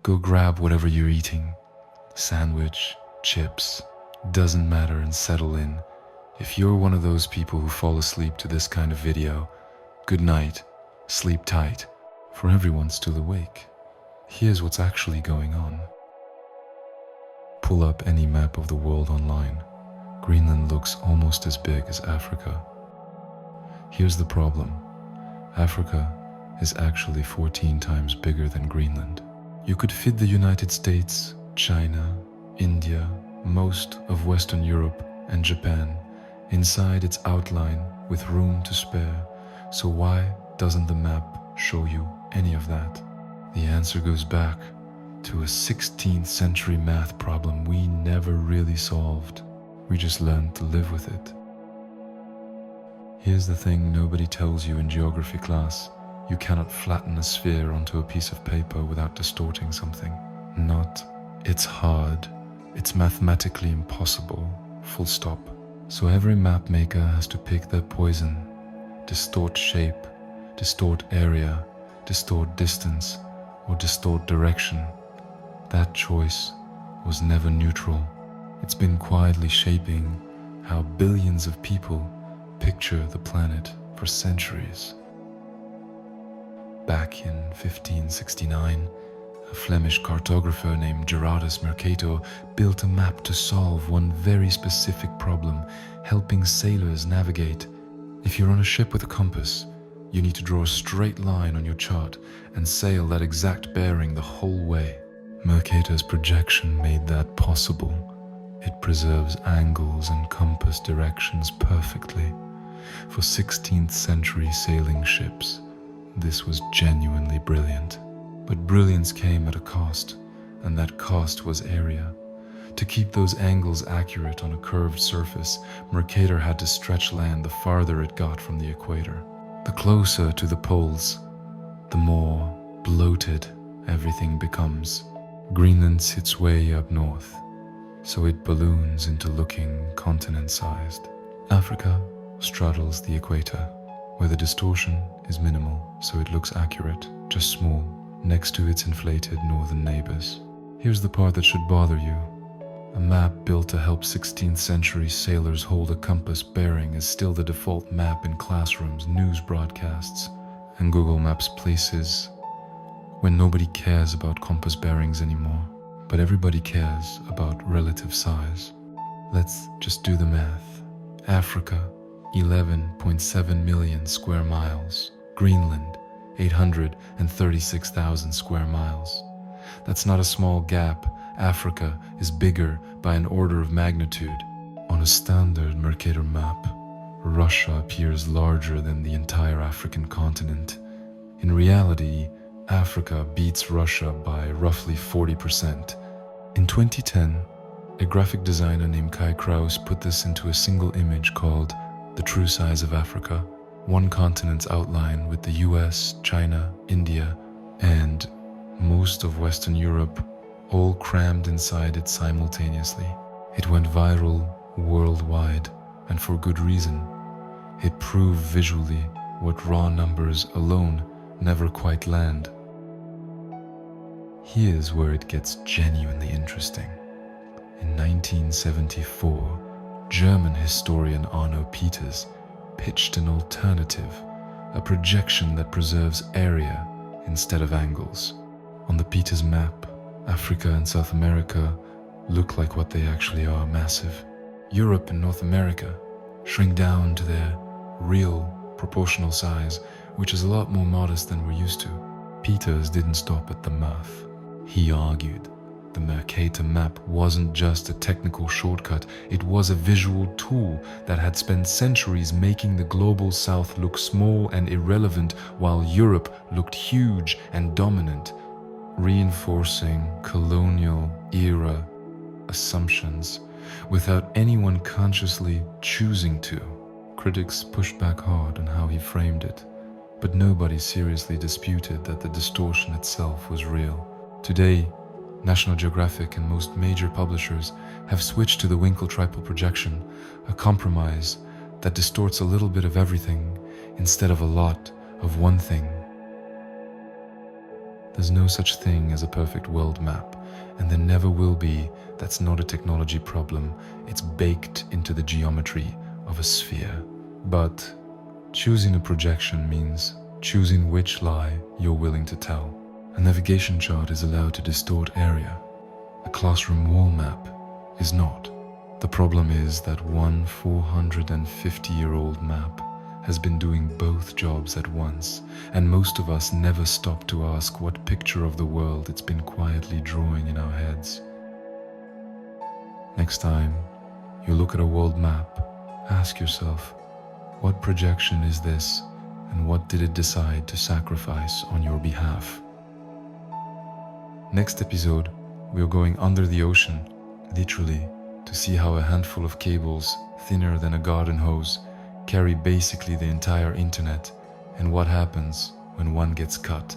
Go grab whatever you're eating. Sandwich, chips, doesn't matter, and settle in. If you're one of those people who fall asleep to this kind of video, good night, sleep tight. For everyone still awake, here's what's actually going on. Pull up any map of the world online. Greenland looks almost as big as Africa. Here's the problem. Africa is actually 14 times bigger than Greenland. You could fit the United States, China, India, most of Western Europe and Japan inside its outline with room to spare. So why doesn't the map show you any of that? The answer goes back to a 16th century math problem we never really solved. We just learned to live with it. Here's the thing nobody tells you in geography class. You cannot flatten a sphere onto a piece of paper without distorting something. It's hard. It's mathematically impossible. Full stop. So every map maker has to pick their poison. Distort shape, distort area, distort distance, or distort direction. That choice was never neutral. It's been quietly shaping how billions of people picture the planet for centuries. Back in 1569, a Flemish cartographer named Gerardus Mercator built a map to solve one very specific problem, helping sailors navigate. If you're on a ship with a compass, you need to draw a straight line on your chart and sail that exact bearing the whole way. Mercator's projection made that possible. It preserves angles and compass directions perfectly. For 16th century sailing ships, this was genuinely brilliant. But brilliance came at a cost, and that cost was area. To keep those angles accurate on a curved surface, Mercator had to stretch land the farther it got from the equator. The closer to the poles, the more bloated everything becomes. Greenland sits way up north, so it balloons into looking continent-sized. Africa straddles the equator, where the distortion is minimal, so it looks accurate, just small, next to its inflated northern neighbors. Here's the part that should bother you. A map built to help 16th century sailors hold a compass bearing is still the default map in classrooms, news broadcasts, and Google Maps places when nobody cares about compass bearings anymore, but everybody cares about relative size. Let's just do the math. Africa, 11.7 million square miles. Greenland, 836,000 square miles. That's not a small gap. Africa is bigger by an order of magnitude. On a standard Mercator map, Russia appears larger than the entire African continent. In reality, Africa beats Russia by roughly 40%. In 2010, a graphic designer named Kai Kraus put this into a single image called The True Size of Africa. One continent's outline with the US, China, India, and most of Western Europe all crammed inside it simultaneously. It went viral worldwide, and for good reason. It proved visually what raw numbers alone never quite land. Here's where it gets genuinely interesting. In 1974, German historian Arno Peters pitched an alternative, a projection that preserves area instead of angles. On the Peters map, Africa and South America look like what they actually are, massive. Europe and North America shrink down to their real proportional size, which is a lot more modest than we're used to. Peters didn't stop at the math. He argued the Mercator map wasn't just a technical shortcut, it was a visual tool that had spent centuries making the global south look small and irrelevant while Europe looked huge and dominant, reinforcing colonial era assumptions without anyone consciously choosing to. Critics pushed back hard on how he framed it, but nobody seriously disputed that the distortion itself was real. Today, National Geographic and most major publishers have switched to the Winkle triple projection, a compromise that distorts a little bit of everything instead of a lot of one thing. There's no such thing as a perfect world map, and there never will be. That's not a technology problem, it's baked into the geometry of a sphere. But choosing a projection means choosing which lie you're willing to tell. A navigation chart is allowed to distort area. A classroom wall map is not. The problem is that one 450-year-old map has been doing both jobs at once, and most of us never stop to ask what picture of the world it's been quietly drawing in our heads. Next time you look at a world map, ask yourself, what projection is this, and what did it decide to sacrifice on your behalf? Next episode, we are going under the ocean, literally, to see how a handful of cables, thinner than a garden hose, carry basically the entire internet, and what happens when one gets cut.